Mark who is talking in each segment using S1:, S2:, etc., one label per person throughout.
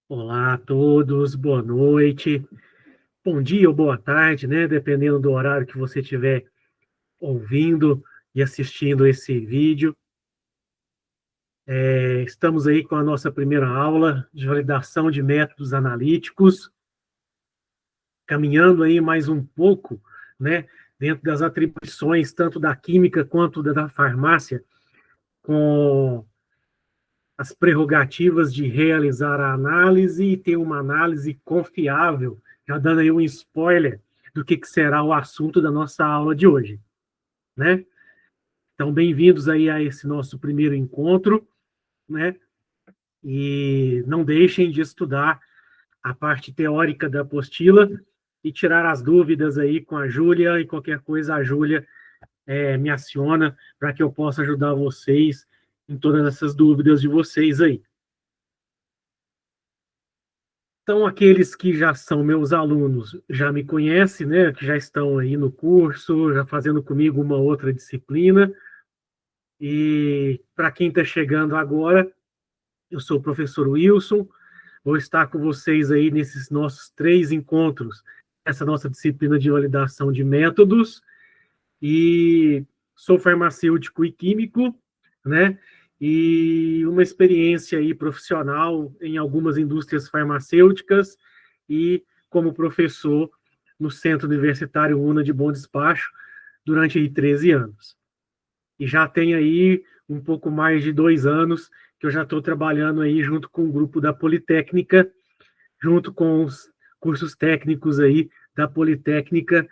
S1: Olá a todos, boa noite, bom dia ou boa tarde, né? Dependendo do horário que você estiver ouvindo e assistindo esse vídeo. Estamos aí com a nossa primeira aula de validação de métodos analíticos, caminhando aí mais um pouco, né? Dentro das atribuições, tanto da química quanto da farmácia, com as prerrogativas de realizar a análise e ter uma análise confiável, já dando aí um spoiler do que será o assunto da nossa aula de hoje, né? Então, bem-vindos aí a esse nosso primeiro encontro, né? E não deixem de estudar a parte teórica da apostila e tirar as dúvidas aí com a Júlia, e qualquer coisa a Júlia me aciona para que eu possa ajudar vocês em todas essas dúvidas de vocês aí. Então, aqueles que já são meus alunos já me conhecem, né? Que já estão aí no curso, já fazendo comigo uma outra disciplina. E para quem está chegando agora, eu sou o professor Wilson, vou estar com vocês aí nesses nossos 3 encontros, essa nossa disciplina de validação de métodos, e sou farmacêutico e químico, né? E uma experiência aí profissional em algumas indústrias farmacêuticas e como professor no Centro Universitário UNA de Bom Despacho durante aí 13 anos. E já tem aí um pouco mais de 2 anos que eu já estou trabalhando aí junto com o grupo da Politécnica, junto com os cursos técnicos aí da Politécnica,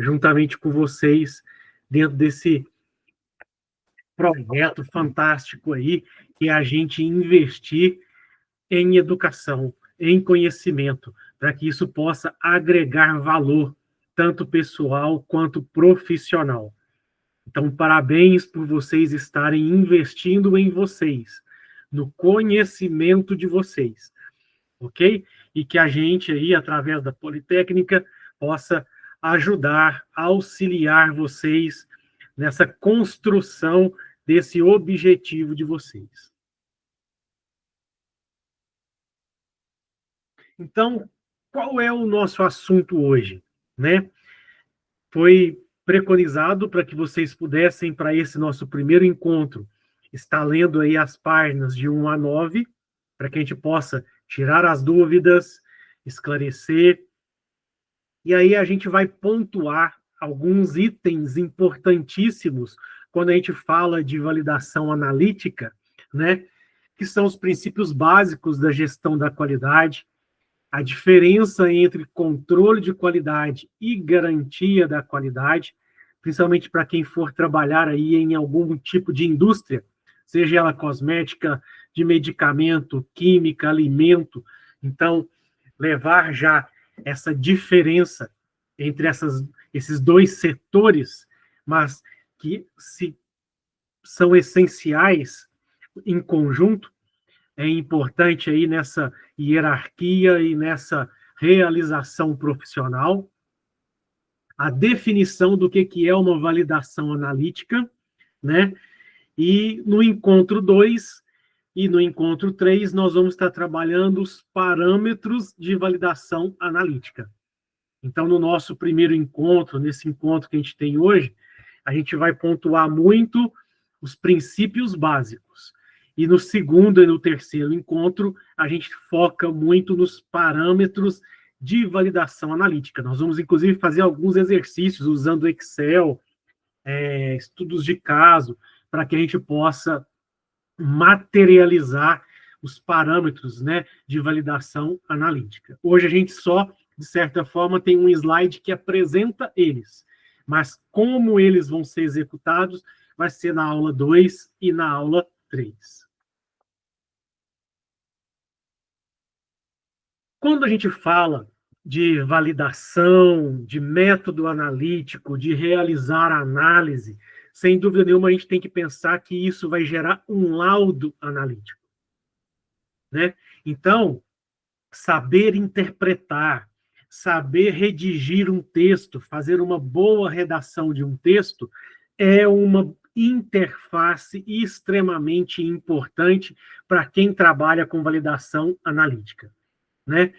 S1: juntamente com vocês, dentro desse projeto fantástico aí, que é a gente investir em educação, em conhecimento, para que isso possa agregar valor, tanto pessoal quanto profissional. Então, parabéns por vocês estarem investindo em vocês, no conhecimento de vocês, ok? E que a gente aí, através da Politécnica, possa ajudar, auxiliar vocês nessa construção desse objetivo de vocês. Então, qual é o nosso assunto hoje, né? Foi preconizado para que vocês pudessem, para esse nosso primeiro encontro, estar lendo aí as páginas de 1 a 9, para que a gente possa tirar as dúvidas, esclarecer, e aí a gente vai pontuar alguns itens importantíssimos quando a gente fala de validação analítica, né? Que são os princípios básicos da gestão da qualidade, a diferença entre controle de qualidade e garantia da qualidade, principalmente para quem for trabalhar aí em algum tipo de indústria, seja ela cosmética, de medicamento, química, alimento. Então, levar já essa diferença entre esses dois setores, mas que são essenciais em conjunto, é importante aí nessa hierarquia e nessa realização profissional. A definição do que é uma validação analítica, né? E no encontro 2 e no encontro 3, nós vamos estar trabalhando os parâmetros de validação analítica. Então, no nosso primeiro encontro, nesse encontro que a gente tem hoje, a gente vai pontuar muito os princípios básicos. E no segundo e no terceiro encontro, a gente foca muito nos parâmetros de validação analítica. Nós vamos, inclusive, fazer alguns exercícios usando Excel, estudos de caso, para que a gente possa materializar os parâmetros, né, de validação analítica. Hoje a gente só, de certa forma, tem um slide que apresenta eles, mas como eles vão ser executados vai ser na aula 2 e na aula 3. Quando a gente fala de validação, de método analítico, de realizar a análise, sem dúvida nenhuma a gente tem que pensar que isso vai gerar um laudo analítico, né? Então, saber interpretar, saber redigir um texto, fazer uma boa redação de um texto, interface extremamente importante para quem trabalha com validação analítica, né?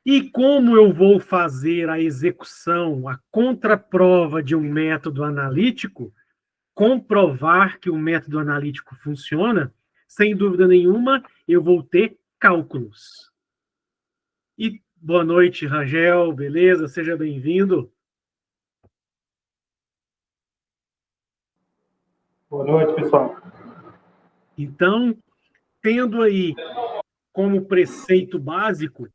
S1: E como eu vou fazer a execução, a contraprova de um método analítico, comprovar que o método analítico funciona, sem dúvida nenhuma, eu vou ter cálculos. E boa noite, Rangel, beleza? Seja bem-vindo.
S2: Boa noite, pessoal.
S1: Então, tendo aí como preceito básico,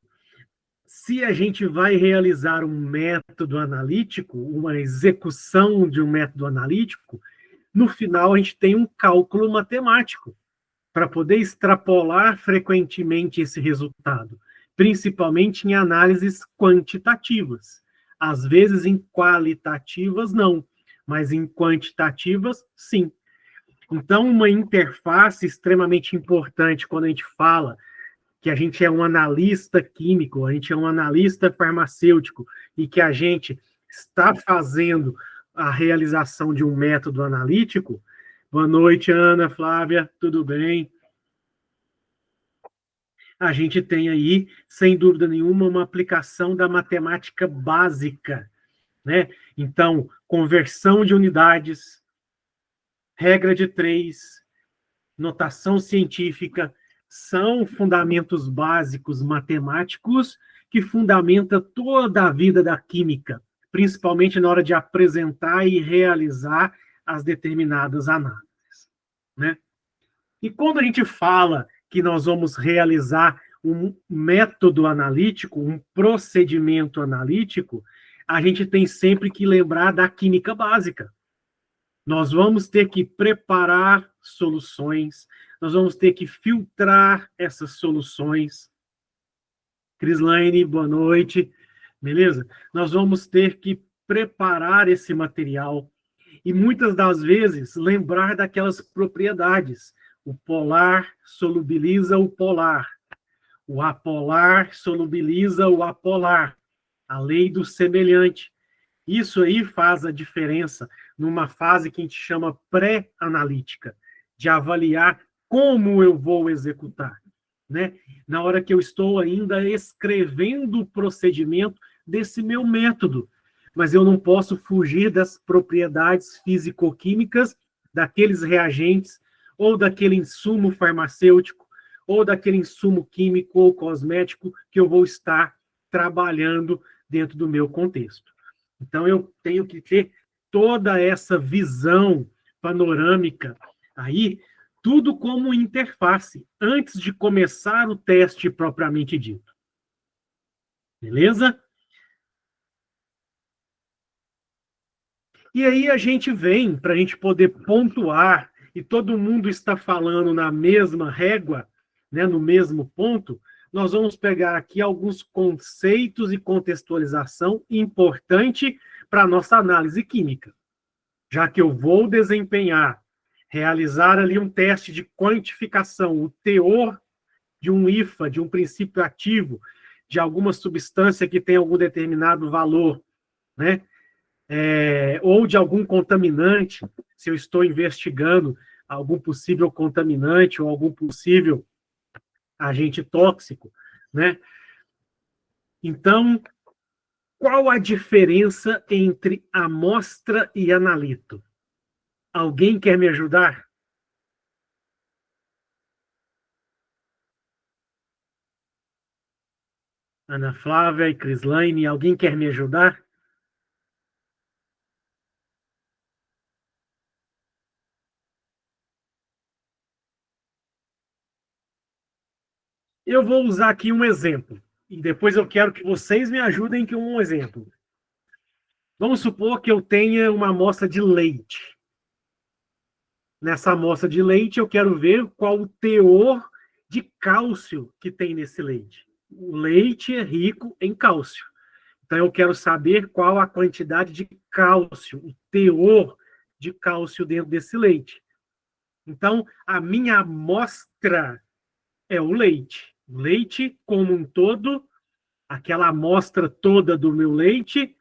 S1: se a gente vai realizar um método analítico, uma execução de um método analítico, no final a gente tem um cálculo matemático para poder extrapolar frequentemente esse resultado, principalmente em análises quantitativas. Às vezes em qualitativas não, mas em quantitativas sim. Então, uma interface extremamente importante quando a gente fala que a gente é um analista químico, a gente é um analista farmacêutico e que a gente está fazendo a realização de um método analítico. Boa noite, Ana, Flávia, tudo bem? A gente tem aí, sem dúvida nenhuma, uma aplicação da matemática básica, né? Então, conversão de unidades, regra de 3, notação científica, são fundamentos básicos matemáticos que fundamenta toda a vida da química, principalmente na hora de apresentar e realizar as determinadas análises, né? E quando a gente fala que nós vamos realizar um método analítico, um procedimento analítico, a gente tem sempre que lembrar da química básica. Nós vamos ter que preparar soluções, nós vamos ter que filtrar essas soluções. Crislaine, boa noite, beleza? Nós vamos ter que preparar esse material e muitas das vezes lembrar daquelas propriedades. O polar solubiliza o polar, o apolar solubiliza o apolar, a lei do semelhante. Isso aí faz a diferença numa fase que a gente chama pré-analítica, de avaliar como eu vou executar, né? Na hora que eu estou ainda escrevendo o procedimento desse meu método, mas eu não posso fugir das propriedades físico-químicas daqueles reagentes, ou daquele insumo farmacêutico, ou daquele insumo químico ou cosmético que eu vou estar trabalhando dentro do meu contexto. Então, eu tenho que ter toda essa visão panorâmica aí, tudo como interface, antes de começar o teste propriamente dito. Beleza? E aí a gente vem, para a gente poder pontuar, e todo mundo está falando na mesma régua, né, no mesmo ponto, nós vamos pegar aqui alguns conceitos e contextualização importante para a nossa análise química. Já que eu vou desempenhar, realizar ali um teste de quantificação, o teor de um IFA, de um princípio ativo, de alguma substância que tem algum determinado valor, né? Ou de algum contaminante, se eu estou investigando algum possível contaminante ou algum possível agente tóxico, né? Então, qual a diferença entre amostra e analito? Alguém quer me ajudar? Ana Flávia e Crislaine, alguém quer me ajudar? Eu vou usar aqui um exemplo, e depois eu quero que vocês me ajudem com um exemplo. Vamos supor que eu tenha uma amostra de leite. Nessa amostra de leite, eu quero ver qual o teor de cálcio que tem nesse leite. O leite é rico em cálcio. Então, eu quero saber qual a quantidade de cálcio, o teor de cálcio dentro desse leite. Então, a minha amostra é o leite. O leite, como um todo, aquela amostra toda do meu leite,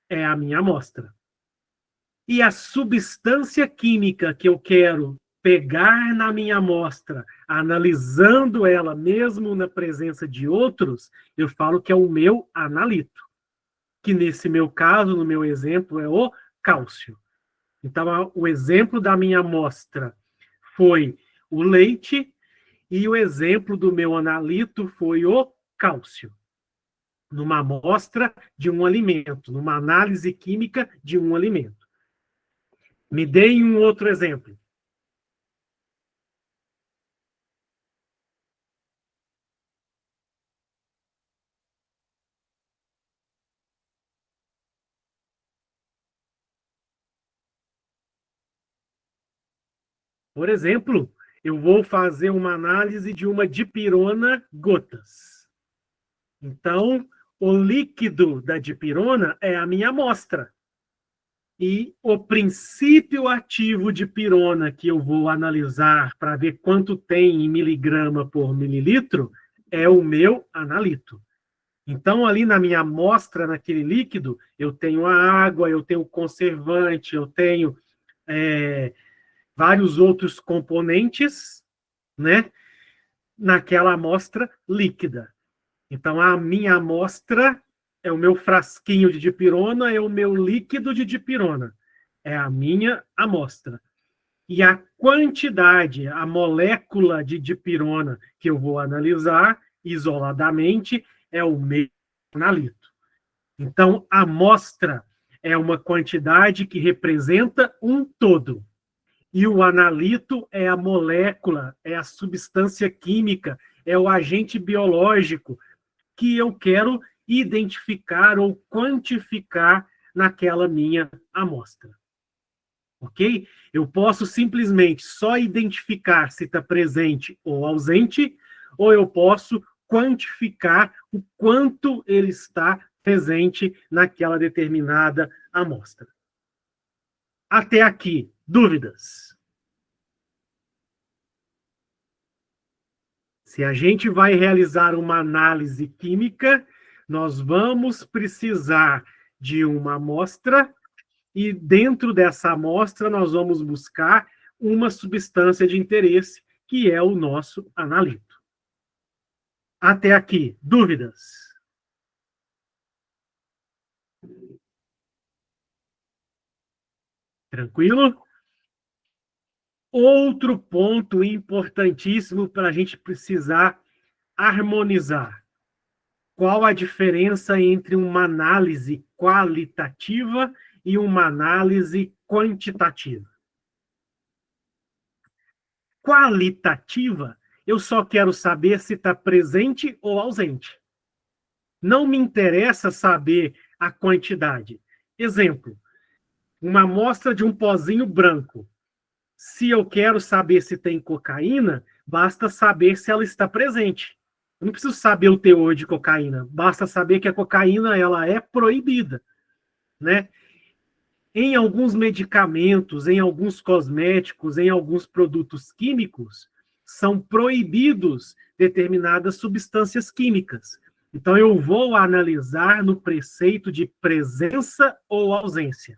S1: é a minha amostra. E a substância química que eu quero pegar na minha amostra, analisando ela mesmo na presença de outros, eu falo que é o meu analito, que nesse meu caso, no meu exemplo, é o cálcio. Então, o exemplo da minha amostra foi o leite e o exemplo do meu analito foi o cálcio. Numa amostra de um alimento, numa análise química de um alimento. Me deem um outro exemplo. Por exemplo, eu vou fazer uma análise de uma dipirona gotas. Então, o líquido da dipirona é a minha amostra. E o princípio ativo de pirona que eu vou analisar para ver quanto tem em miligrama por mililitro é o meu analito. Então, ali na minha amostra, naquele líquido, eu tenho a água, eu tenho o conservante, eu tenho vários outros componentes, né, naquela amostra líquida. Então, a minha amostra é o meu frasquinho de dipirona, é o meu líquido de dipirona. É a minha amostra. E a quantidade, a molécula de dipirona que eu vou analisar isoladamente é o meu analito. Então, a amostra é uma quantidade que representa um todo. E o analito é a molécula, é a substância química, é o agente biológico que eu quero identificar ou quantificar naquela minha amostra. Ok? Eu posso simplesmente só identificar se está presente ou ausente, ou eu posso quantificar o quanto ele está presente naquela determinada amostra. Até aqui, dúvidas? Se a gente vai realizar uma análise química, nós vamos precisar de uma amostra e dentro dessa amostra nós vamos buscar uma substância de interesse, que é o nosso analito. Até aqui, dúvidas? Tranquilo? Outro ponto importantíssimo para a gente precisar harmonizar. Qual a diferença entre uma análise qualitativa e uma análise quantitativa? Qualitativa, eu só quero saber se está presente ou ausente. Não me interessa saber a quantidade. Exemplo, uma amostra de um pozinho branco. Se eu quero saber se tem cocaína, basta saber se ela está presente. Eu não preciso saber o teor de cocaína, basta saber que a cocaína ela é proibida, né? Em alguns medicamentos, em alguns cosméticos, em alguns produtos químicos, são proibidos determinadas substâncias químicas. Então, eu vou analisar no preceito de presença ou ausência.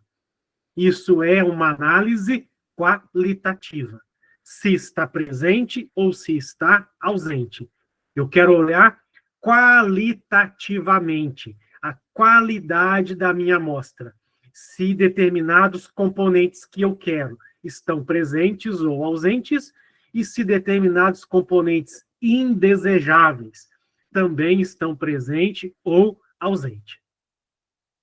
S1: Isso é uma análise qualitativa. Se está presente ou se está ausente. Eu quero olhar qualitativamente a qualidade da minha amostra. Se determinados componentes que eu quero estão presentes ou ausentes, e se determinados componentes indesejáveis também estão presentes ou ausentes.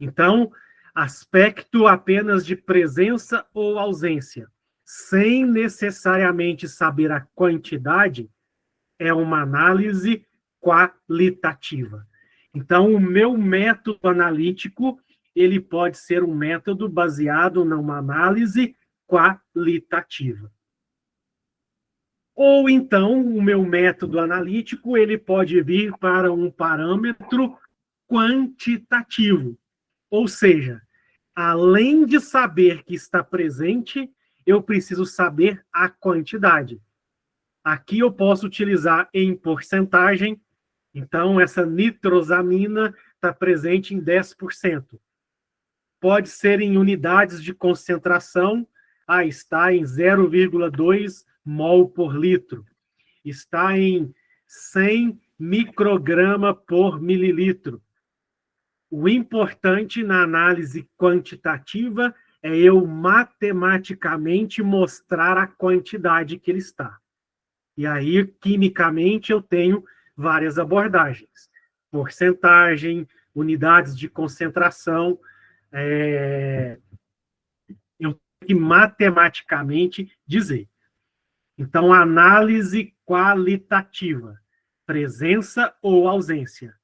S1: Então, aspecto apenas de presença ou ausência, sem necessariamente saber a quantidade, é uma análise qualitativa. Então, o meu método analítico, ele pode ser um método baseado numa análise qualitativa. Ou então, o meu método analítico, ele pode vir para um parâmetro quantitativo. Ou seja, além de saber que está presente, eu preciso saber a quantidade. Aqui eu posso utilizar em porcentagem. Então, essa nitrosamina está presente em 10%. pode ser em unidades de concentração. Está em 0,2 mol por litro. Está em 100 micrograma por mililitro. O importante na análise quantitativa é eu matematicamente mostrar a quantidade que ele está. E aí, quimicamente, eu tenho várias abordagens. Porcentagem, unidades de concentração. Eu tenho que matematicamente dizer. Então, análise qualitativa, presença ou ausência.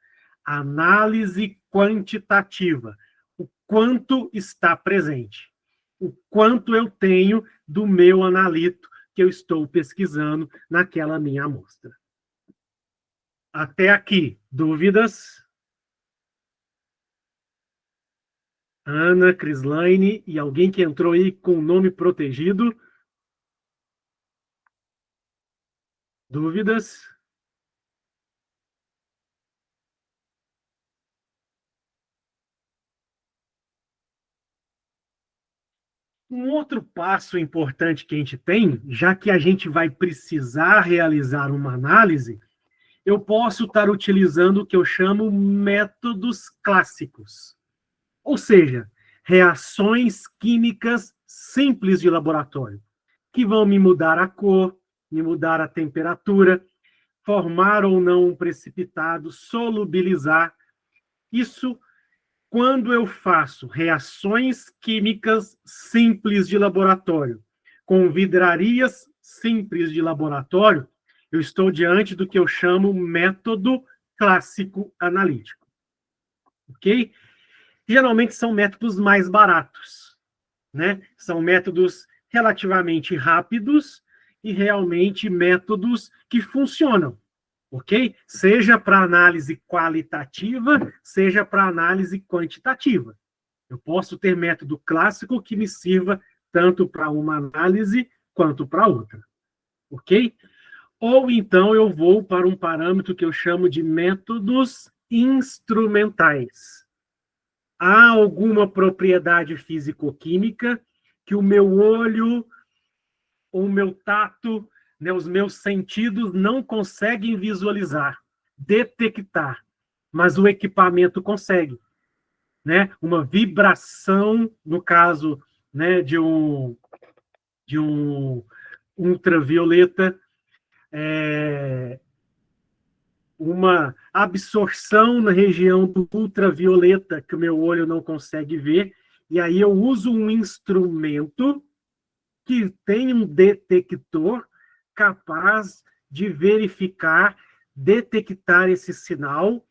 S1: Análise quantitativa, o quanto está presente, o quanto eu tenho do meu analito que eu estou pesquisando naquela minha amostra. Até aqui, dúvidas? Ana, Crislaine e alguém que entrou aí com o nome protegido? Dúvidas? Um outro passo importante que a gente tem, já que a gente vai precisar realizar uma análise, eu posso estar utilizando o que eu chamo métodos clássicos. Ou seja, reações químicas simples de laboratório, que vão me mudar a cor, me mudar a temperatura, formar ou não um precipitado, solubilizar. Isso quando eu faço reações químicas simples de laboratório, com vidrarias simples de laboratório, eu estou diante do que eu chamo método clássico analítico. Ok? Geralmente são métodos mais baratos, né? São métodos relativamente rápidos e realmente métodos que funcionam, ok? Seja para análise qualitativa, seja para análise quantitativa. Eu posso ter método clássico que me sirva tanto para uma análise quanto para outra, ok? Ou então eu vou para um parâmetro que eu chamo de métodos instrumentais. Há alguma propriedade físico-química que o meu olho ou o meu tato, né, os meus sentidos não conseguem visualizar, detectar, mas o equipamento consegue. Né? Uma vibração, no caso, né, de um ultravioleta, uma absorção na região do ultravioleta que o meu olho não consegue ver, e aí eu uso um instrumento que tem um detector capaz de verificar, detectar esse sinal,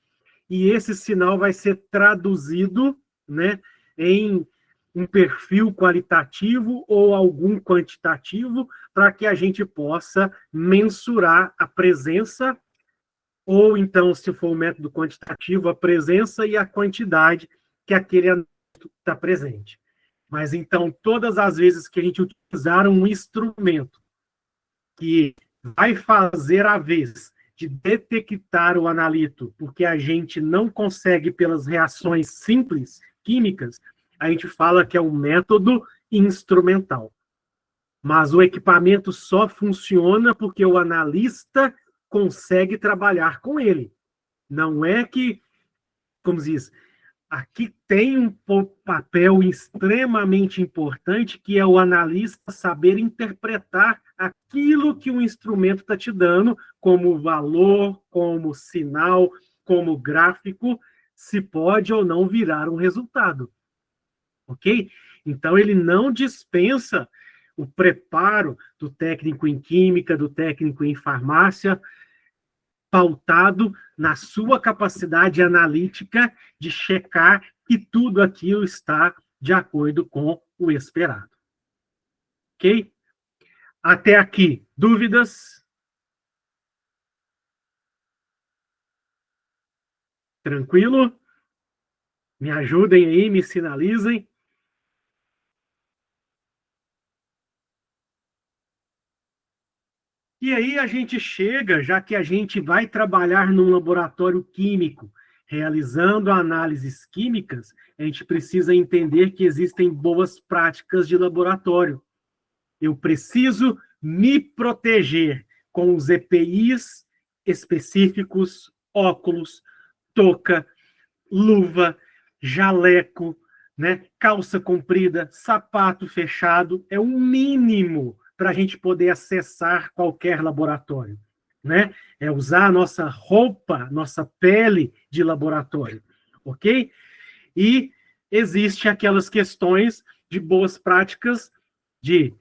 S1: e esse sinal vai ser traduzido, né, em um perfil qualitativo ou algum quantitativo para que a gente possa mensurar a presença, ou então, se for o método quantitativo, a presença e a quantidade que aquele analito está presente. Mas, então, todas as vezes que a gente utilizar um instrumento que vai fazer a vez de detectar o analito, porque a gente não consegue pelas reações simples, químicas, a gente fala que é um método instrumental. Mas o equipamento só funciona porque o analista consegue trabalhar com ele. Não é que, como diz, aqui tem um papel extremamente importante, que é o analista saber interpretar aquilo que o instrumento está te dando, como valor, como sinal, como gráfico, se pode ou não virar um resultado. Ok? Então, ele não dispensa o preparo do técnico em química, do técnico em farmácia, pautado na sua capacidade analítica de checar que tudo aquilo está de acordo com o esperado. Ok? Até aqui, dúvidas? Tranquilo? Me ajudem aí, me sinalizem. E aí a gente chega, já que a gente vai trabalhar num laboratório químico, realizando análises químicas, a gente precisa entender que existem boas práticas de laboratório. Eu preciso me proteger com os EPIs específicos, óculos, touca, luva, jaleco, né? Calça comprida, sapato fechado, é o mínimo para a gente poder acessar qualquer laboratório, né? É usar a nossa roupa, nossa pele de laboratório, ok? E existe aquelas questões de boas práticas de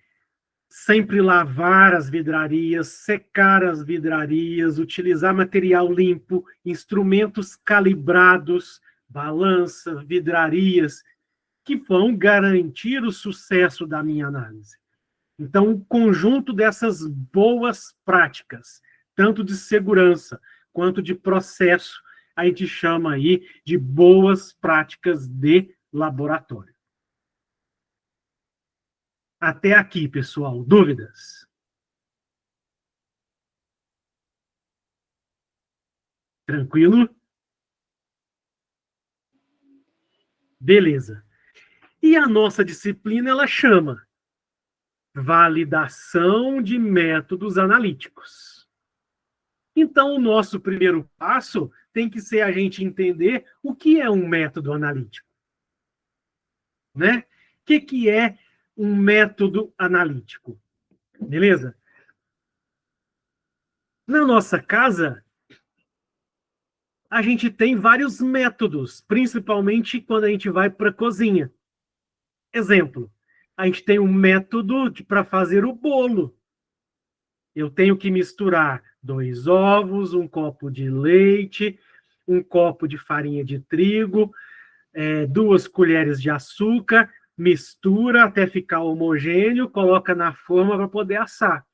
S1: sempre lavar as vidrarias, secar as vidrarias, utilizar material limpo, instrumentos calibrados, balança, vidrarias, que vão garantir o sucesso da minha análise. Então, o conjunto dessas boas práticas, tanto de segurança quanto de processo, a gente chama aí de boas práticas de laboratório. Até aqui, pessoal. Dúvidas? Tranquilo? Beleza. E a nossa disciplina, ela chama Validação de Métodos Analíticos. Então, o nosso primeiro passo tem que ser a gente entender o que é um método analítico. Né? O que é um método analítico? Beleza? Na nossa casa, a gente tem vários métodos, principalmente quando a gente vai para a cozinha. Exemplo, a gente tem um método para fazer o bolo. Eu tenho que misturar 2 ovos, 1 copo de leite, 1 copo de farinha de trigo, 2 colheres de açúcar, mistura até ficar homogêneo, coloca na forma para poder assar.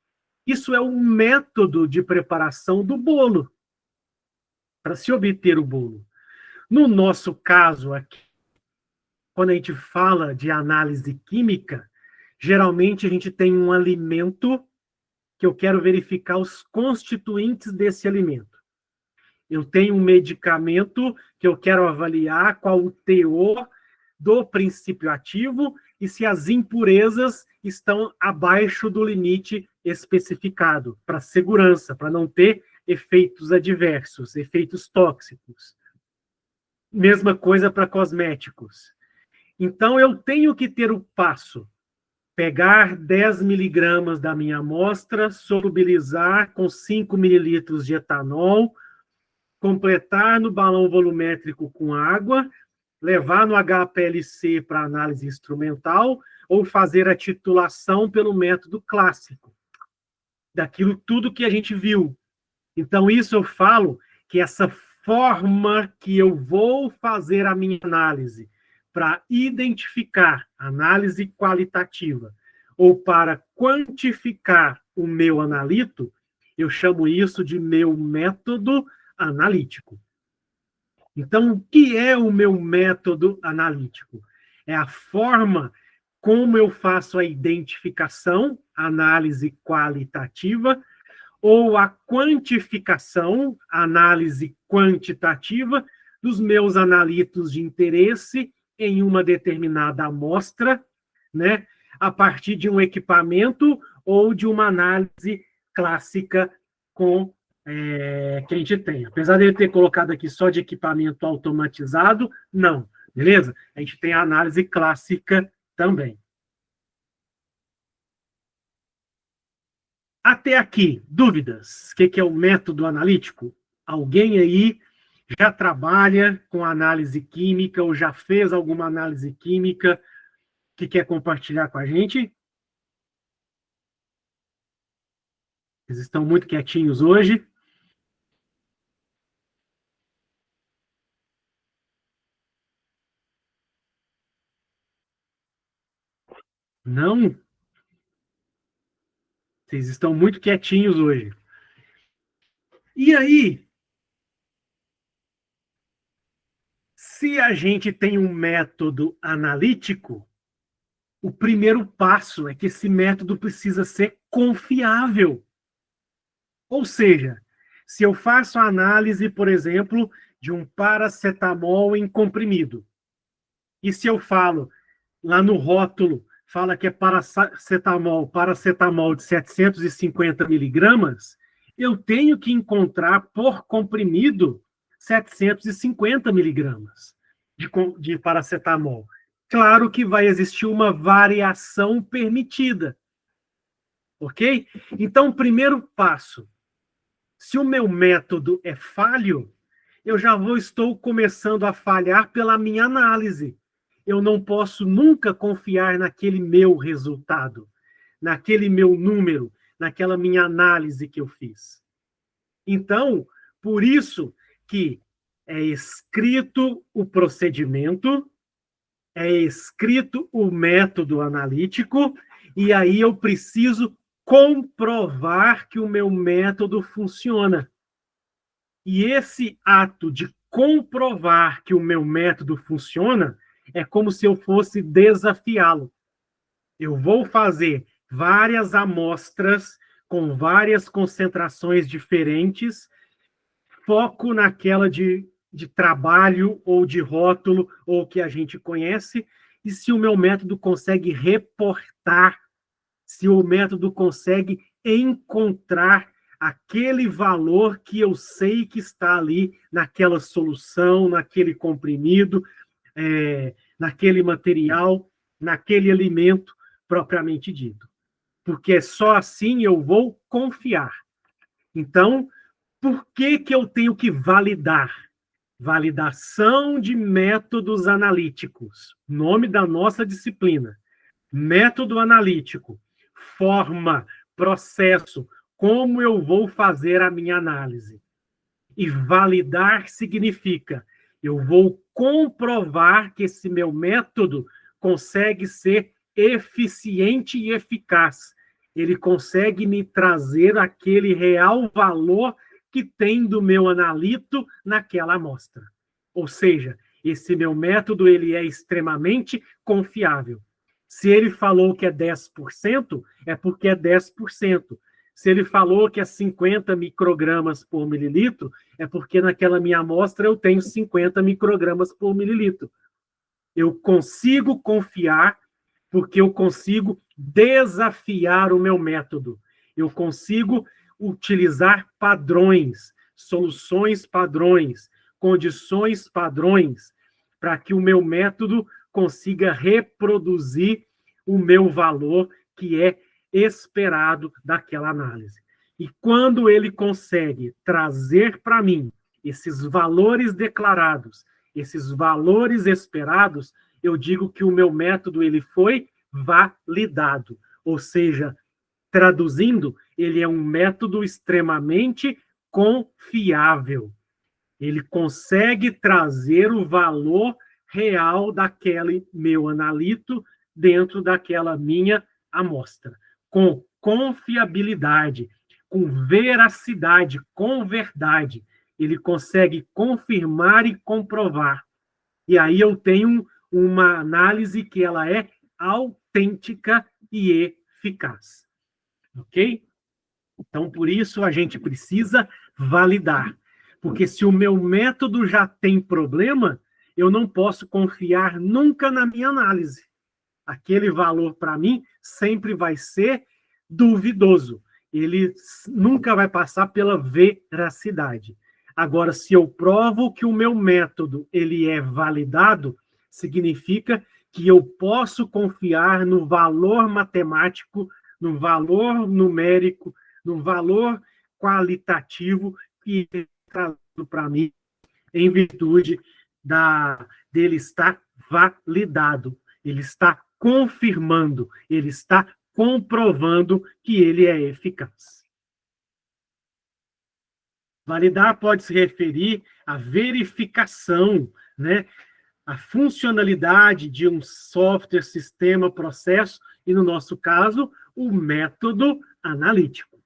S1: Isso é um método de preparação do bolo, para se obter o bolo. No nosso caso aqui, quando a gente fala de análise química, geralmente a gente tem um alimento que eu quero verificar os constituintes desse alimento. Eu tenho um medicamento que eu quero avaliar qual o teor do princípio ativo e se as impurezas estão abaixo do limite especificado, para segurança, para não ter efeitos adversos, efeitos tóxicos. Mesma coisa para cosméticos. Então, eu tenho que ter o passo: pegar 10 miligramas da minha amostra, solubilizar com 5 mililitros de etanol, completar no balão volumétrico com água, levar no HPLC para análise instrumental ou fazer a titulação pelo método clássico, daquilo tudo que a gente viu. Então, isso eu falo que essa forma que eu vou fazer a minha análise para identificar análise qualitativa ou para quantificar o meu analito, eu chamo isso de meu método analítico. Então, o que é o meu método analítico? É a forma como eu faço a identificação, análise qualitativa, ou a quantificação, análise quantitativa, dos meus analitos de interesse em uma determinada amostra, né, a partir de um equipamento ou de uma análise clássica que a gente tem. Apesar de eu ter colocado aqui só de equipamento automatizado, não, beleza? A gente tem a análise clássica também. Até aqui, dúvidas? O que é o método analítico? Alguém aí já trabalha com análise química ou já fez alguma análise química que quer compartilhar com a gente? Eles estão muito quietinhos hoje. Não? Vocês estão muito quietinhos hoje. E aí, se a gente tem um método analítico, o primeiro passo é que esse método precisa ser confiável. Ou seja, se eu faço a análise, por exemplo, de um paracetamol em comprimido. E se eu falo, lá no rótulo, fala que é paracetamol de 750 miligramas, eu tenho que encontrar por comprimido 750 miligramas de paracetamol. Claro que vai existir uma variação permitida, ok? Então, primeiro passo, se o meu método é falho, eu já estou começando a falhar pela minha análise. Eu não posso nunca confiar naquele meu resultado, naquele meu número, naquela minha análise que eu fiz. Então, por isso que é escrito o procedimento, é escrito o método analítico, e aí eu preciso comprovar que o meu método funciona. E esse ato de comprovar que o meu método funciona é como se eu fosse desafiá-lo. Eu vou fazer várias amostras com várias concentrações diferentes, foco naquela de trabalho ou de rótulo ou que a gente conhece, e se o meu método consegue reportar, se o método consegue encontrar aquele valor que eu sei que está ali naquela solução, naquele comprimido, naquele material, naquele alimento propriamente dito. Porque só assim eu vou confiar. Então, por que eu tenho que validar? Validação de métodos analíticos. Nome da nossa disciplina. Método analítico. Forma, processo, como eu vou fazer a minha análise. E validar significa eu vou comprovar que esse meu método consegue ser eficiente e eficaz. Ele consegue me trazer aquele real valor que tem do meu analito naquela amostra. Ou seja, esse meu método ele é extremamente confiável. Se ele falou que é 10%, é porque é 10%. Se ele falou que é 50 microgramas por mililitro, é porque naquela minha amostra eu tenho 50 microgramas por mililitro. Eu consigo confiar porque eu consigo desafiar o meu método. Eu consigo utilizar padrões, soluções padrões, condições padrões, para que o meu método consiga reproduzir o meu valor que é esperado daquela análise. E quando ele consegue trazer para mim esses valores declarados, esses valores esperados, eu digo que o meu método ele foi validado. Ou seja, traduzindo, ele é um método extremamente confiável. Ele consegue trazer o valor real daquele meu analito dentro daquela minha amostra, com confiabilidade, com veracidade, com verdade. Ele consegue confirmar e comprovar. E aí eu tenho uma análise que ela é autêntica e eficaz. Ok? Então, por isso, a gente precisa validar. Porque se o meu método já tem problema, eu não posso confiar nunca na minha análise. Aquele valor, para mim, sempre vai ser duvidoso. Ele nunca vai passar pela veracidade. Agora, se eu provo que o meu método ele é validado, significa que eu posso confiar no valor matemático, no valor numérico, no valor qualitativo que ele está trazendo para mim, em virtude dele estar validado. Ele está confirmando, ele está comprovando que ele é eficaz. Validar pode se referir à verificação, né? A funcionalidade de um software, sistema, processo, e, no nosso caso, o método analítico.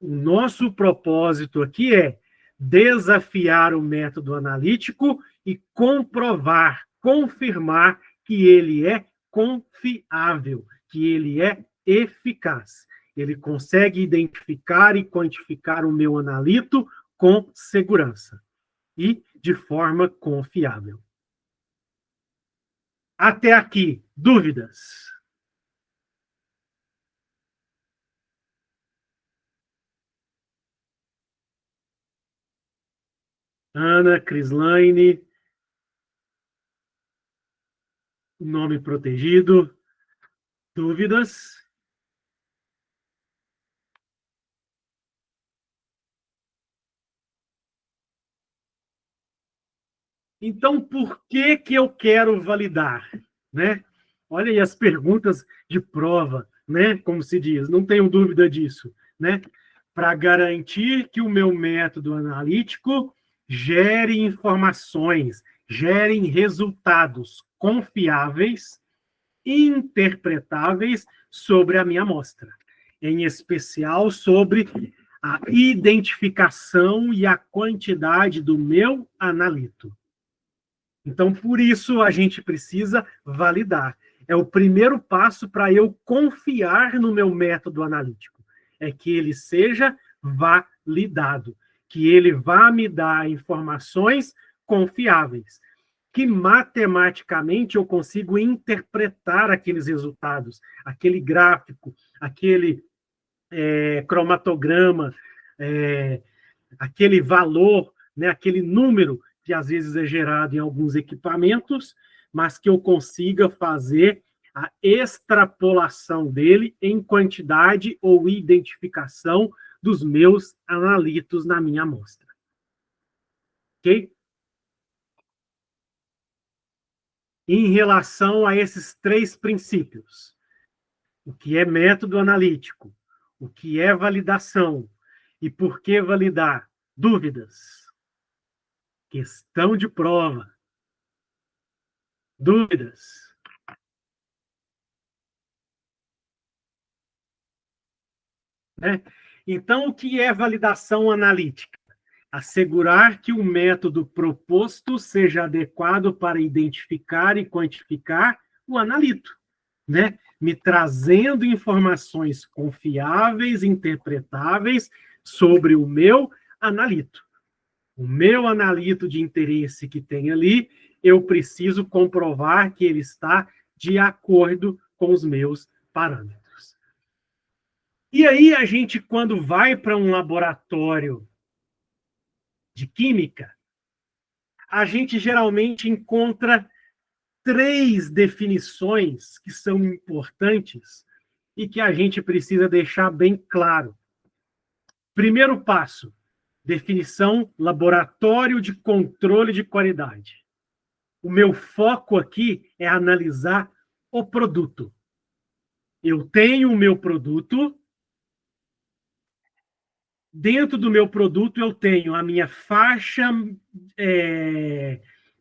S1: O nosso propósito aqui é desafiar o método analítico e comprovar, confirmar que ele é confiável, que ele é eficaz. Ele consegue identificar e quantificar o meu analito com segurança. e de forma confiável. Até aqui, dúvidas? Ana, Crislaine, nome protegido, dúvidas? Então, por que que eu quero validar, né? Olha aí as perguntas de prova, né? Como se diz, não tenho dúvida disso, né? Para garantir que o meu método analítico gere informações, gere resultados confiáveis e interpretáveis sobre a minha amostra, em especial sobre a identificação e a quantidade do meu analito. Então, por isso, a gente precisa validar. É o primeiro passo para eu confiar no meu método analítico. É que ele seja validado, que ele vá me dar informações confiáveis, que matematicamente eu consigo interpretar aqueles resultados, aquele gráfico, aquele cromatograma, aquele valor, né, aquele número que às vezes é gerado em alguns equipamentos, mas que eu consiga fazer a extrapolação dele em quantidade ou identificação dos meus analitos na minha amostra. Ok? Em relação a esses três princípios, o que é método analítico, o que é validação e por que validar? Dúvidas? Questão de prova. Dúvidas? Né? Então, o que é validação analítica? Assegurar que o método proposto seja adequado para identificar e quantificar o analito, né? Me trazendo informações confiáveis, interpretáveis sobre o meu analito. O meu analito de interesse que tem ali, eu preciso comprovar que ele está de acordo com os meus parâmetros. E aí a gente, quando vai para um laboratório de química, a gente geralmente encontra três definições que são importantes e que a gente precisa deixar bem claro. Primeiro passo, definição laboratório de controle de qualidade. O meu foco aqui é analisar o produto. Eu tenho o meu produto. Dentro do meu produto, eu tenho a minha faixa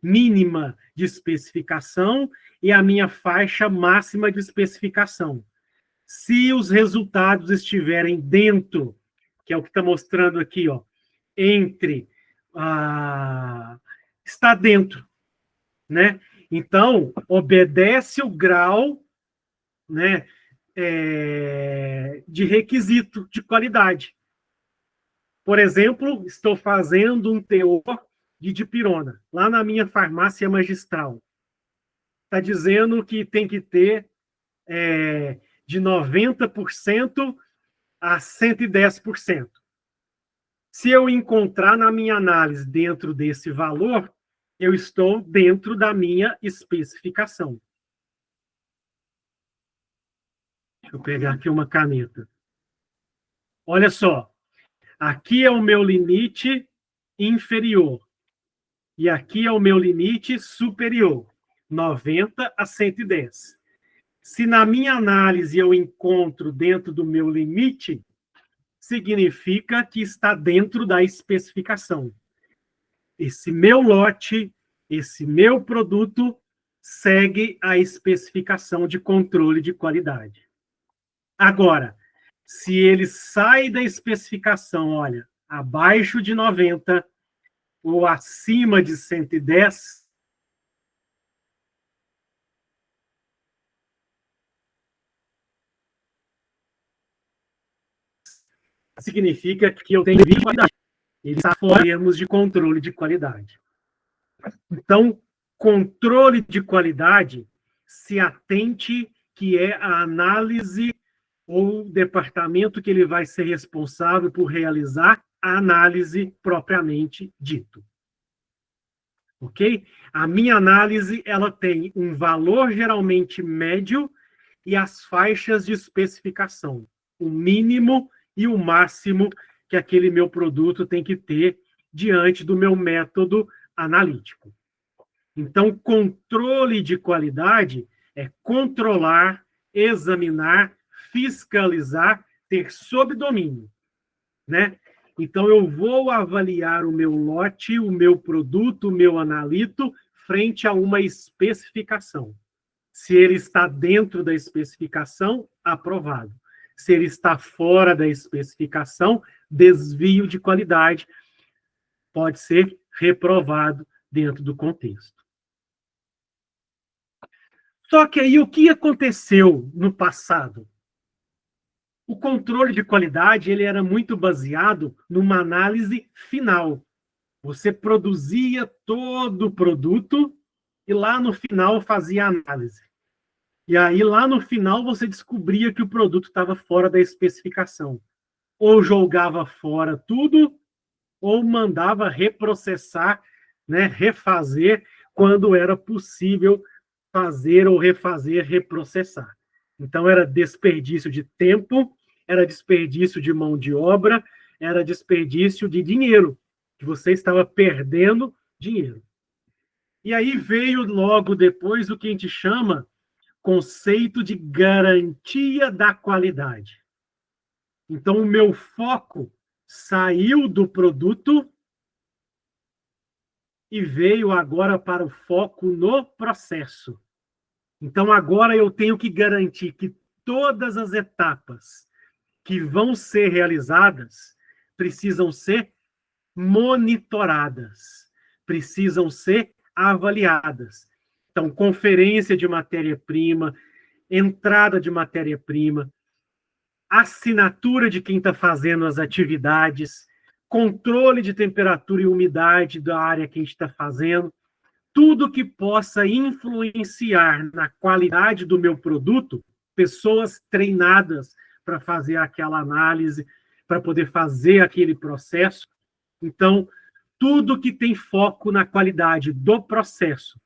S1: mínima de especificação e a minha faixa máxima de especificação. Se os resultados estiverem dentro, que é o que está mostrando aqui, ó, entre está dentro, né? Então, obedece o grau, né, de requisito de qualidade. Por exemplo, estou fazendo um teor de dipirona, lá na minha farmácia magistral. Está dizendo que tem que ter de 90% a 110%. Se eu encontrar na minha análise dentro desse valor, eu estou dentro da minha especificação. Deixa eu pegar aqui uma caneta. Olha só, aqui é o meu limite inferior e aqui é o meu limite superior, 90 a 110. Se na minha análise eu encontro dentro do meu limite, significa que está dentro da especificação. Esse meu lote, esse meu produto, segue a especificação de controle de qualidade. Agora, se ele sai da especificação, olha, abaixo de 90 ou acima de 110, significa que eu tenho qualidade. Ele está fora em termos de controle de qualidade. Então, controle de qualidade, se atente que é a análise ou o departamento que ele vai ser responsável por realizar a análise propriamente dito. Ok? A minha análise, ela tem um valor geralmente médio e as faixas de especificação, o mínimo e o máximo que aquele meu produto tem que ter diante do meu método analítico. Então, controle de qualidade é controlar, examinar, fiscalizar, ter sob domínio, né? Então, eu vou avaliar o meu lote, o meu produto, o meu analito, frente a uma especificação. Se ele está dentro da especificação, aprovado. Se ele está fora da especificação, desvio de qualidade, pode ser reprovado dentro do contexto. Só que aí o que aconteceu no passado? O controle de qualidade ele era muito baseado numa análise final. Você produzia todo o produto e lá no final fazia a análise. E aí lá no final você descobria que o produto estava fora da especificação. Ou jogava fora tudo, ou mandava reprocessar, né, refazer quando era possível fazer ou refazer, reprocessar. Então, era desperdício de tempo, era desperdício de mão de obra, era desperdício de dinheiro, que você estava perdendo dinheiro. E aí veio logo depois o que a gente chama conceito de garantia da qualidade. Então, o meu foco saiu do produto e veio agora para o foco no processo. Então, agora eu tenho que garantir que todas as etapas que vão ser realizadas precisam ser monitoradas, precisam ser avaliadas. Então, conferência de matéria-prima, entrada de matéria-prima, assinatura de quem está fazendo as atividades, controle de temperatura e umidade da área que a gente está fazendo, tudo que possa influenciar na qualidade do meu produto, pessoas treinadas para fazer aquela análise, para poder fazer aquele processo. Então, tudo que tem foco na qualidade do processo,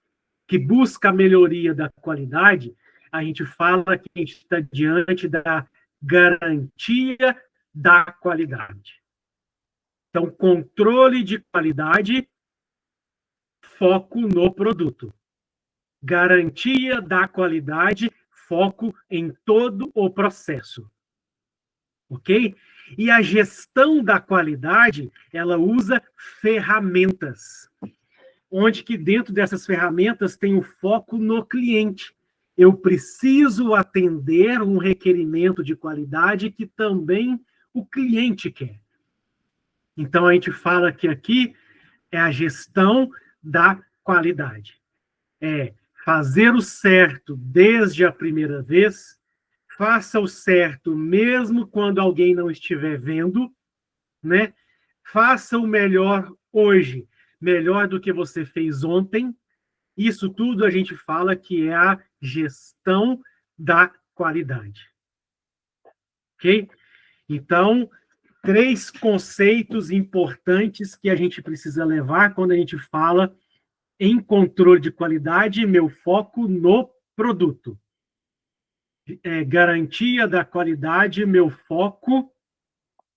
S1: que busca a melhoria da qualidade, a gente fala que a gente está diante da garantia da qualidade. Então, controle de qualidade, foco no produto. Garantia da qualidade, foco em todo o processo. Ok? E a gestão da qualidade, ela usa ferramentas, onde que dentro dessas ferramentas tem o foco no cliente. Eu preciso atender um requerimento de qualidade que também o cliente quer. Então, a gente fala que aqui é a gestão da qualidade. É fazer o certo desde a primeira vez, faça o certo mesmo quando alguém não estiver vendo, né? Faça o melhor hoje, melhor do que você fez ontem. Isso tudo a gente fala que é a gestão da qualidade. Ok? Então, 3 conceitos importantes que a gente precisa levar quando a gente fala em controle de qualidade, meu foco no produto. Garantia da qualidade, meu foco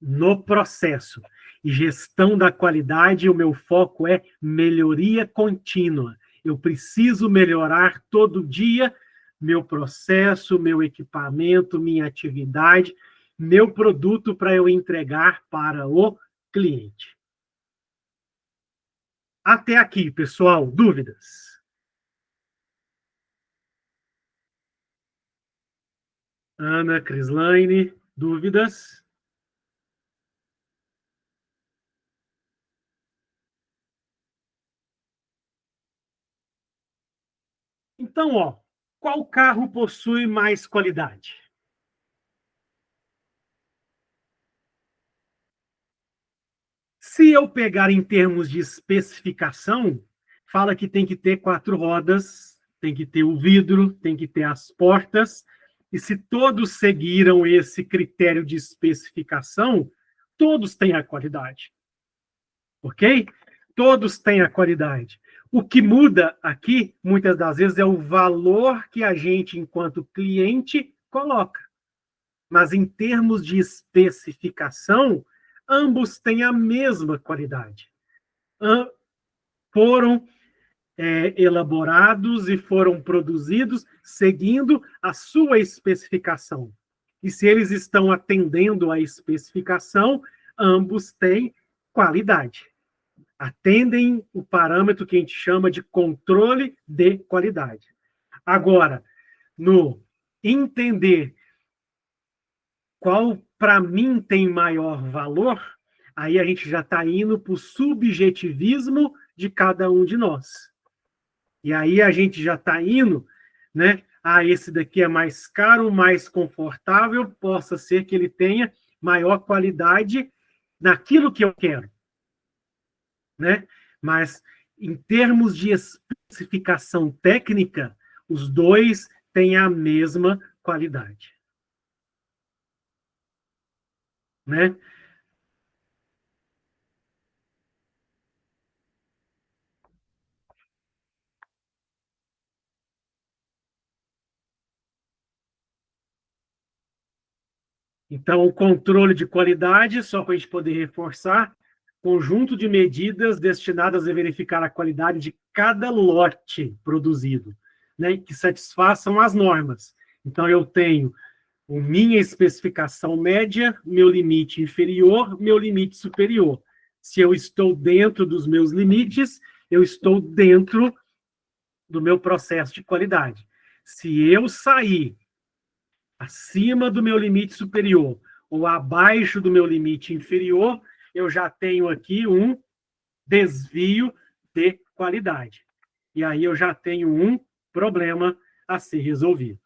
S1: no processo. E gestão da qualidade, o meu foco é melhoria contínua. Eu preciso melhorar todo dia meu processo, meu equipamento, minha atividade, meu produto para eu entregar para o cliente. Até aqui, pessoal, dúvidas? Ana, Crislaine, dúvidas? Então, ó, qual carro possui mais qualidade? Se eu pegar em termos de especificação, fala que tem que ter 4 rodas, tem que ter o vidro, tem que ter as portas, e se todos seguiram esse critério de especificação, todos têm a qualidade. Ok? Todos têm a qualidade. O que muda aqui, muitas das vezes, é o valor que a gente, enquanto cliente, coloca. Mas em termos de especificação, ambos têm a mesma qualidade. Foram elaborados e foram produzidos seguindo a sua especificação. E se eles estão atendendo à especificação, ambos têm qualidade. Atendem o parâmetro que a gente chama de controle de qualidade. Agora, no entender qual, para mim, tem maior valor, aí a gente já está indo para o subjetivismo de cada um de nós. E aí a gente já está indo, né? Esse daqui é mais caro, mais confortável, possa ser que ele tenha maior qualidade naquilo que eu quero, né? Mas, em termos de especificação técnica, os dois têm a mesma qualidade, né? Então, o controle de qualidade, só para a gente poder reforçar, conjunto de medidas destinadas a verificar a qualidade de cada lote produzido, né, que satisfaçam as normas. Então, eu tenho minha especificação média, meu limite inferior, meu limite superior. Se eu estou dentro dos meus limites, eu estou dentro do meu processo de qualidade. Se eu sair acima do meu limite superior ou abaixo do meu limite inferior, eu já tenho aqui um desvio de qualidade. E aí eu já tenho um problema a ser resolvido.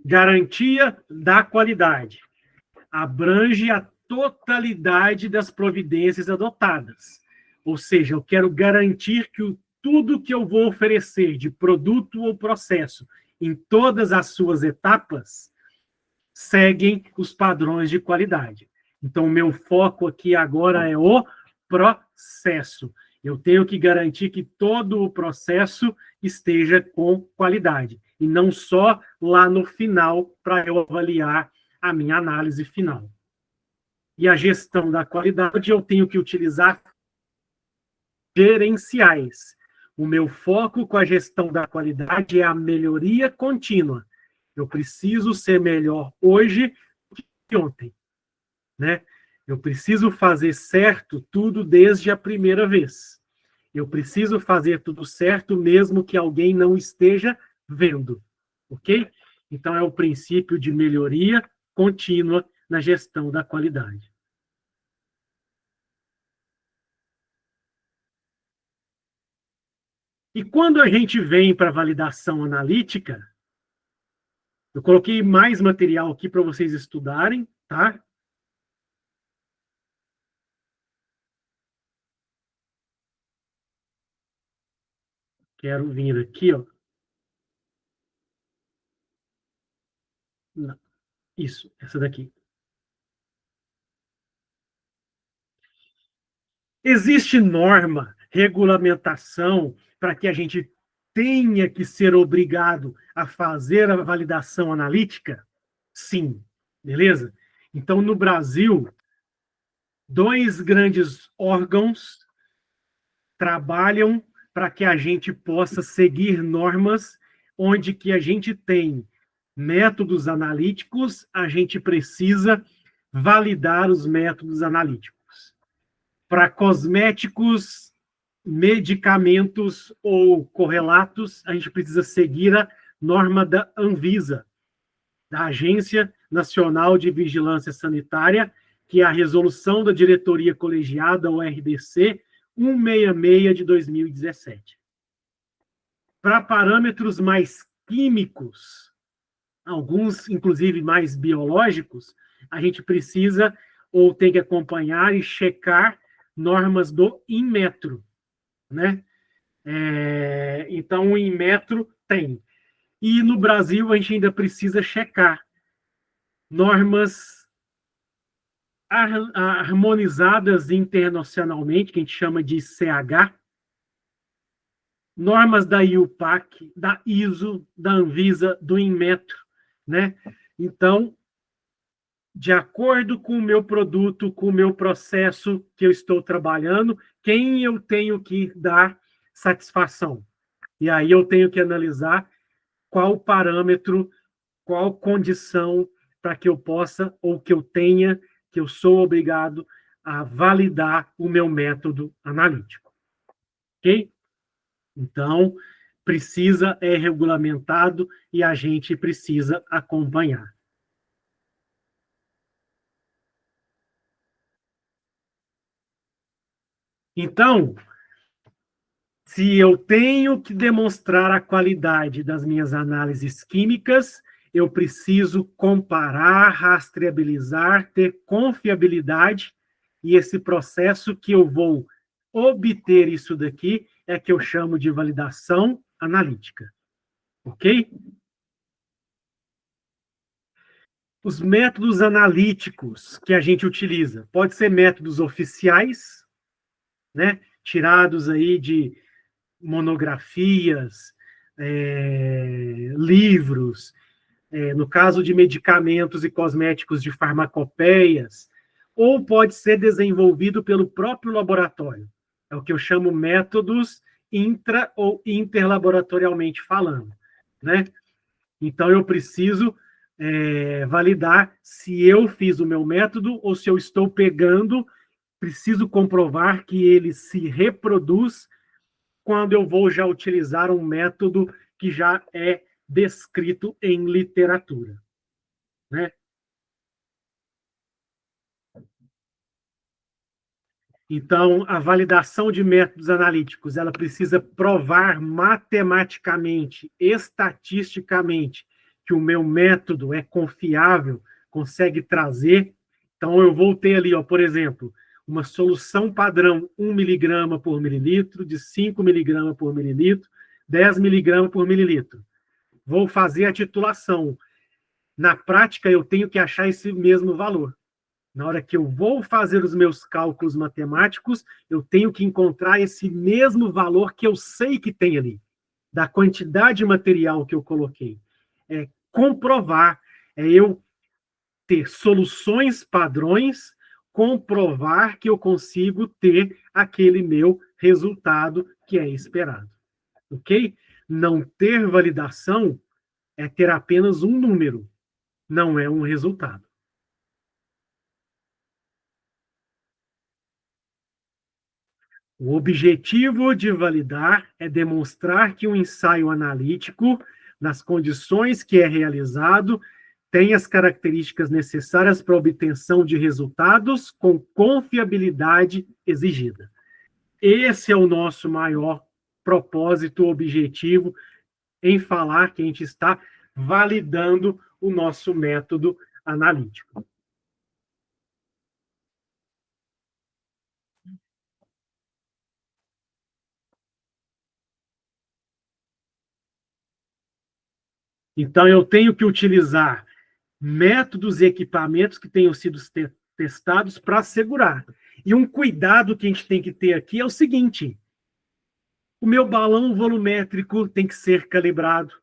S1: Garantia da qualidade abrange a totalidade das providências adotadas. Ou seja, eu quero garantir que tudo que eu vou oferecer de produto ou processo em todas as suas etapas seguem os padrões de qualidade. Então, o meu foco aqui agora é o processo. Eu tenho que garantir que todo o processo esteja com qualidade, e não só lá no final para eu avaliar a minha análise final. E a gestão da qualidade, eu tenho que utilizar gerenciais. O meu foco com a gestão da qualidade é a melhoria contínua. Eu preciso ser melhor hoje do que ontem, né? Eu preciso fazer certo tudo desde a primeira vez. Eu preciso fazer tudo certo mesmo que alguém não esteja vendo, ok? Então, é o princípio de melhoria contínua na gestão da qualidade. E quando a gente vem para a validação analítica, eu coloquei mais material aqui para vocês estudarem, tá? Quero vir aqui, ó. Não. Isso, essa daqui. Existe norma, regulamentação para que a gente tenha que ser obrigado a fazer a validação analítica? Sim, beleza? Então, no Brasil, 2 grandes órgãos trabalham para que a gente possa seguir normas onde que a gente tem métodos analíticos, a gente precisa validar os métodos analíticos. Para cosméticos, medicamentos ou correlatos, a gente precisa seguir a norma da Anvisa, da Agência Nacional de Vigilância Sanitária, que é a resolução da diretoria colegiada, o RDC, 166 de 2017. Para parâmetros mais químicos, alguns, inclusive mais biológicos, a gente precisa ou tem que acompanhar e checar normas do Inmetro, né? Então, o Inmetro tem. E no Brasil, a gente ainda precisa checar normas harmonizadas internacionalmente, que a gente chama de CH, normas da IUPAC, da ISO, da Anvisa, do Inmetro, né? Então, de acordo com o meu produto, com o meu processo que eu estou trabalhando, quem eu tenho que dar satisfação? E aí eu tenho que analisar qual parâmetro, qual condição para que eu possa, ou que eu tenha, que eu sou obrigado a validar o meu método analítico. Ok? Então, precisa, é regulamentado e a gente precisa acompanhar. Então, se eu tenho que demonstrar a qualidade das minhas análises químicas, eu preciso comparar, rastreabilizar, ter confiabilidade, e esse processo que eu vou obter isso daqui é que eu chamo de validação analítica. Ok? Os métodos analíticos que a gente utiliza, pode ser métodos oficiais, né, tirados aí de monografias, livros, no caso de medicamentos e cosméticos de farmacopeias, ou pode ser desenvolvido pelo próprio laboratório. É o que eu chamo métodos intra- ou interlaboratorialmente falando, né? Então, eu preciso validar se eu fiz o meu método ou se eu estou pegando, preciso comprovar que ele se reproduz quando eu vou já utilizar um método que já é descrito em literatura, né? Então, a validação de métodos analíticos, ela precisa provar matematicamente, estatisticamente, que o meu método é confiável, consegue trazer. Então, eu vou ter ali, ó, por exemplo, uma solução padrão 1 miligrama por mililitro, de 5 miligramas por mililitro, 10 miligramas por mililitro. Vou fazer a titulação. Na prática, eu tenho que achar esse mesmo valor. Na hora que eu vou fazer os meus cálculos matemáticos, eu tenho que encontrar esse mesmo valor que eu sei que tem ali, da quantidade de material que eu coloquei. É comprovar, é eu ter soluções padrões, comprovar que eu consigo ter aquele meu resultado que é esperado. Ok? Não ter validação é ter apenas um número, não é um resultado. O objetivo de validar é demonstrar que o ensaio analítico, nas condições que é realizado, tem as características necessárias para a obtenção de resultados com confiabilidade exigida. Esse é o nosso maior propósito, objetivo, em falar que a gente está validando o nosso método analítico. Então, eu tenho que utilizar métodos e equipamentos que tenham sido testados para assegurar. E um cuidado que a gente tem que ter aqui é o seguinte: o meu balão volumétrico tem que ser calibrado,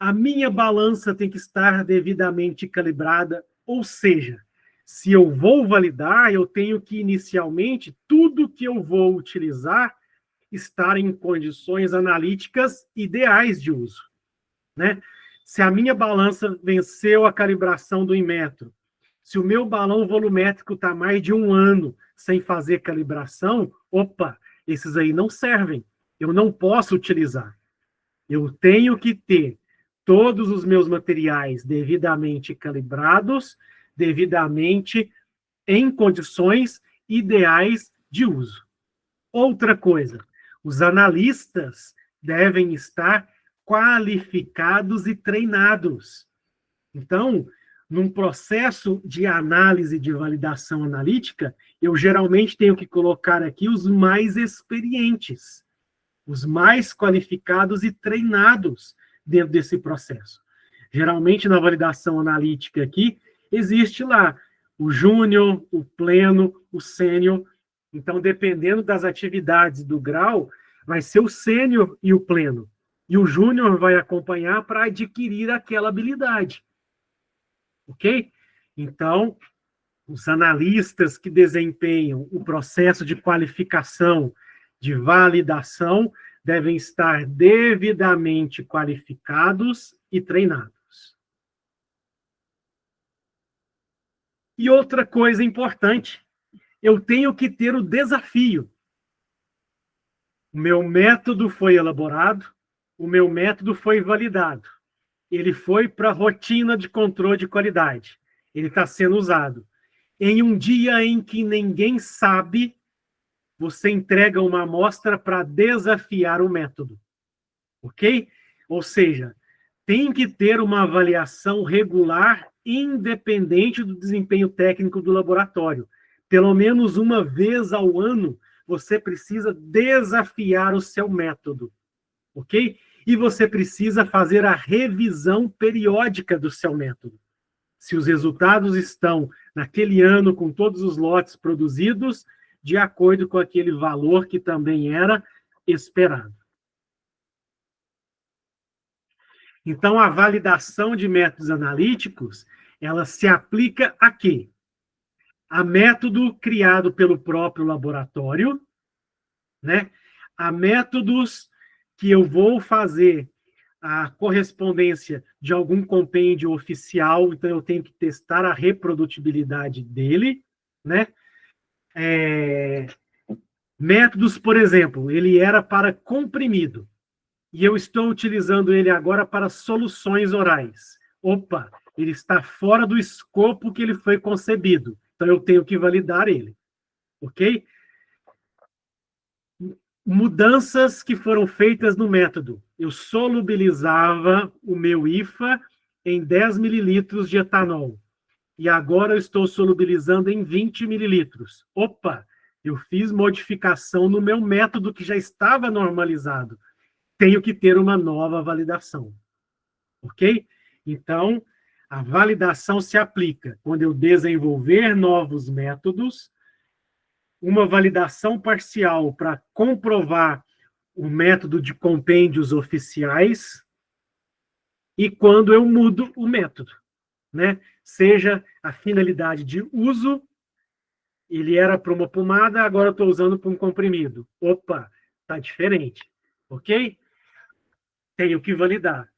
S1: a minha balança tem que estar devidamente calibrada, ou seja, se eu vou validar, eu tenho que inicialmente tudo que eu vou utilizar estar em condições analíticas ideais de uso, né? Se a minha balança venceu a calibração do Inmetro, se o meu balão volumétrico está mais de 1 ano sem fazer calibração, opa, esses aí não servem. Eu não posso utilizar. Eu tenho que ter todos os meus materiais devidamente calibrados, devidamente em condições ideais de uso. Outra coisa, os analistas devem estar qualificados e treinados. Então, num processo de análise de validação analítica, eu geralmente tenho que colocar aqui os mais experientes, os mais qualificados e treinados dentro desse processo. Geralmente, na validação analítica aqui, existe lá o júnior, o pleno, o sênior. Então, dependendo das atividades do grau, vai ser o sênior e o pleno. E o júnior vai acompanhar para adquirir aquela habilidade. Ok? Então, os analistas que desempenham o processo de qualificação, de validação, devem estar devidamente qualificados e treinados. E outra coisa importante, eu tenho que ter o desafio. O meu método foi elaborado, o meu método foi validado. Ele foi para a rotina de controle de qualidade. Ele está sendo usado. Em um dia em que ninguém sabe, você entrega uma amostra para desafiar o método. Ok? Ou seja, tem que ter uma avaliação regular, independente do desempenho técnico do laboratório. Pelo menos uma vez ao ano, você precisa desafiar o seu método. Ok? E você precisa fazer a revisão periódica do seu método. Se os resultados estão naquele ano com todos os lotes produzidos, de acordo com aquele valor que também era esperado. Então, a validação de métodos analíticos, ela se aplica a quê? A método criado pelo próprio laboratório, né? A métodos que eu vou fazer a correspondência de algum compêndio oficial, então eu tenho que testar a reprodutibilidade dele, né? Métodos, por exemplo, ele era para comprimido, e eu estou utilizando ele agora para soluções orais. Opa, ele está fora do escopo que ele foi concebido, então eu tenho que validar ele, ok? Mudanças que foram feitas no método. Eu solubilizava o meu IFA em 10 mililitros de etanol. E agora eu estou solubilizando em 20 mililitros. Opa, eu fiz modificação no meu método que já estava normalizado. Tenho que ter uma nova validação. Ok? Então, a validação se aplica quando eu desenvolver novos métodos, uma validação parcial para comprovar o método de compêndios oficiais e quando eu mudo o método, né? Seja a finalidade de uso, ele era para uma pomada, agora eu estou usando para um comprimido. Opa, está diferente, ok? Tenho que validar.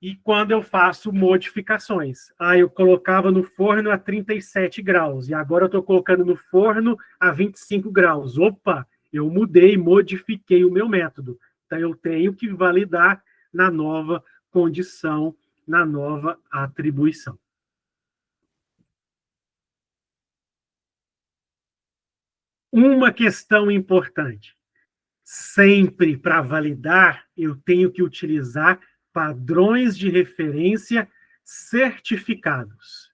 S1: E quando eu faço modificações, eu colocava no forno a 37 graus, e agora eu estou colocando no forno a 25 graus. Opa, eu mudei, modifiquei o meu método. Então, eu tenho que validar na nova condição, na nova atribuição. Uma questão importante. Sempre para validar, eu tenho que utilizar padrões de referência certificados.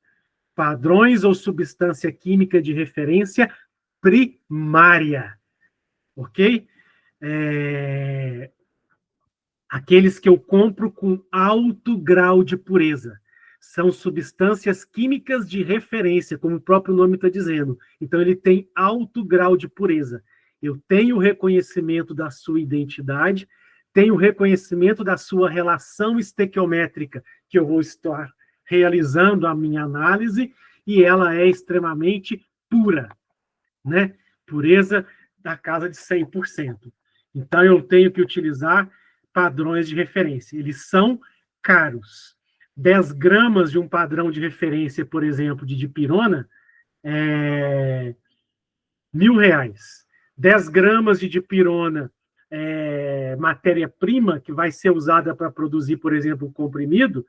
S1: Padrões ou substância química de referência primária. Ok? Aqueles que eu compro com alto grau de pureza. São substâncias químicas de referência, como o próprio nome está dizendo. Então, ele tem alto grau de pureza. Eu tenho o reconhecimento da sua identidade, tenho o reconhecimento da sua relação estequiométrica, que eu vou estar realizando a minha análise, e ela é extremamente pura, né? Pureza da casa de 100%. Então, eu tenho que utilizar padrões de referência. Eles são caros. 10 gramas de um padrão de referência, por exemplo, de dipirona, é R$ 1.000. 10 gramas de dipirona, matéria-prima, que vai ser usada para produzir, por exemplo, o comprimido,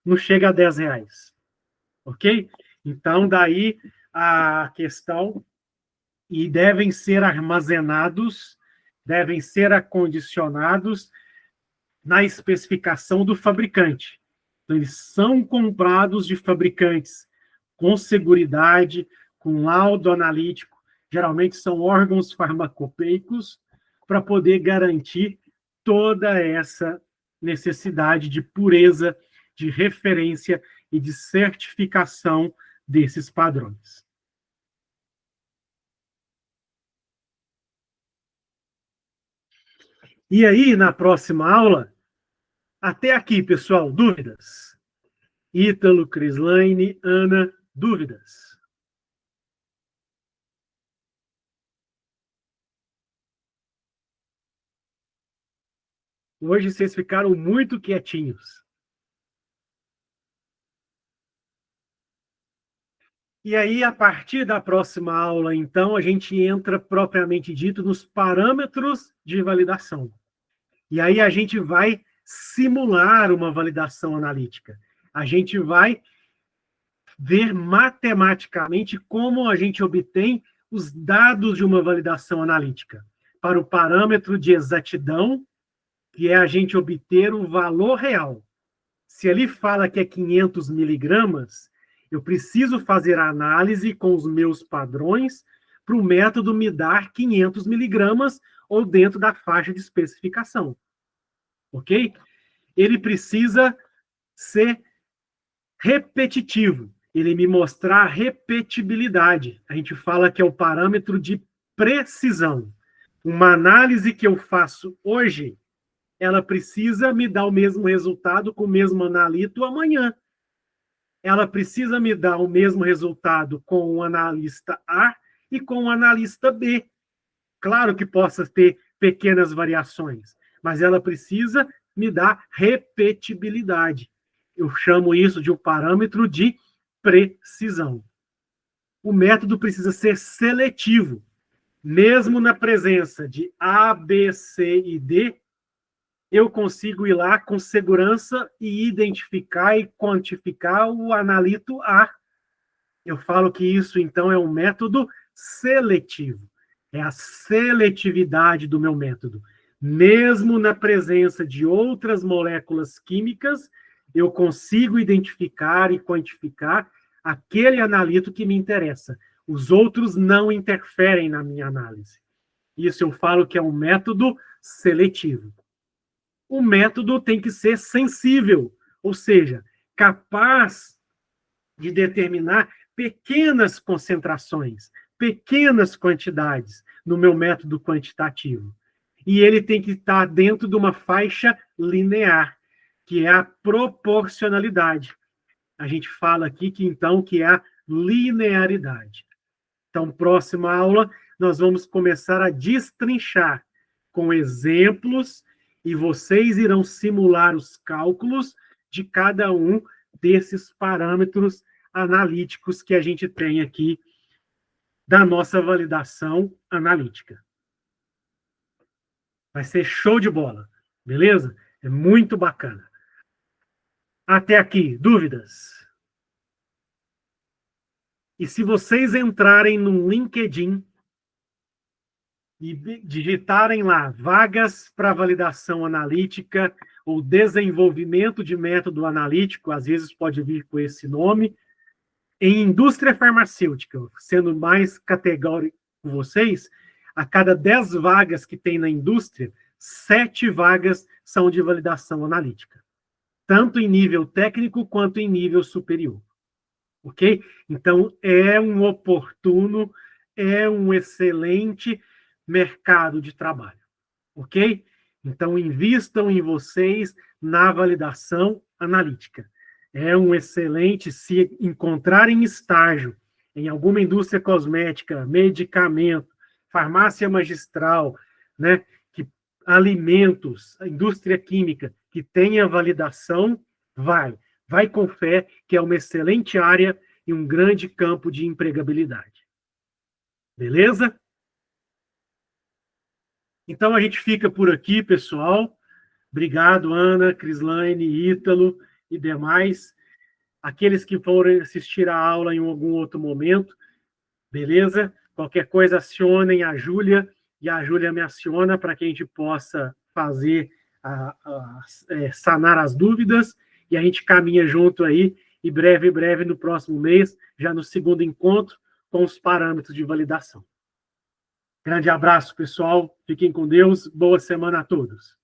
S1: não chega a R$ 10. Ok? Então, daí a questão, e devem ser armazenados, devem ser acondicionados na especificação do fabricante. Então, eles são comprados de fabricantes com seguridade, com laudo analítico, geralmente são órgãos farmacopeicos, para poder garantir toda essa necessidade de pureza, de referência e de certificação desses padrões. E aí, na próxima aula, até aqui, pessoal, dúvidas? Ítalo, Crislaine, Ana, dúvidas? Hoje vocês ficaram muito quietinhos. E aí, a partir da próxima aula, então, a gente entra propriamente dito nos parâmetros de validação. E aí a gente vai simular uma validação analítica. A gente vai ver matematicamente como a gente obtém os dados de uma validação analítica. Para o parâmetro de exatidão, que é a gente obter o valor real. Se ele fala que é 500 miligramas, eu preciso fazer a análise com os meus padrões para o método me dar 500 miligramas ou dentro da faixa de especificação. Ok? Ele precisa ser repetitivo. Ele me mostrar repetibilidade. A gente fala que é o parâmetro de precisão. Uma análise que eu faço hoje, ela precisa me dar o mesmo resultado com o mesmo analito amanhã. Ela precisa me dar o mesmo resultado com o analista A e com o analista B. Claro que possa ter pequenas variações, mas ela precisa me dar repetibilidade. Eu chamo isso de um parâmetro de precisão. O método precisa ser seletivo. Mesmo na presença de A, B, C e D, eu consigo ir lá com segurança e identificar e quantificar o analito A. Eu falo que isso, então, é um método seletivo. É a seletividade do meu método. Mesmo na presença de outras moléculas químicas, eu consigo identificar e quantificar aquele analito que me interessa. Os outros não interferem na minha análise. Isso eu falo que é um método seletivo. O método tem que ser sensível, ou seja, capaz de determinar pequenas concentrações, pequenas quantidades no meu método quantitativo. E ele tem que estar dentro de uma faixa linear, que é a proporcionalidade. A gente fala aqui que, então, que é a linearidade. Então, próxima aula, nós vamos começar a destrinchar com exemplos e vocês irão simular os cálculos de cada um desses parâmetros analíticos que a gente tem aqui da nossa validação analítica. Vai ser show de bola, beleza? É muito bacana. Até aqui, dúvidas? E se vocês entrarem no LinkedIn e digitarem lá vagas para validação analítica ou desenvolvimento de método analítico, às vezes pode vir com esse nome, em indústria farmacêutica, sendo mais categórico com vocês, a cada 10 vagas que tem na indústria, 7 vagas são de validação analítica, tanto em nível técnico quanto em nível superior. Ok? Então, é um oportuno, é um excelente mercado de trabalho. Ok? Então, invistam em vocês na validação analítica. É um excelente, se encontrarem estágio em alguma indústria cosmética, medicamento, farmácia magistral, né, que, alimentos, indústria química, que tenha validação, vai com fé, que é uma excelente área e um grande campo de empregabilidade. Beleza? Então, a gente fica por aqui, pessoal. Obrigado, Ana, Crislaine, Ítalo e demais. Aqueles que forem assistir a aula em algum outro momento, beleza? Qualquer coisa, acionem a Júlia, e a Júlia me aciona para que a gente possa fazer, sanar as dúvidas e a gente caminha junto aí, e breve, no próximo mês, já no segundo encontro, com os parâmetros de validação. Grande abraço, pessoal. Fiquem com Deus. Boa semana a todos.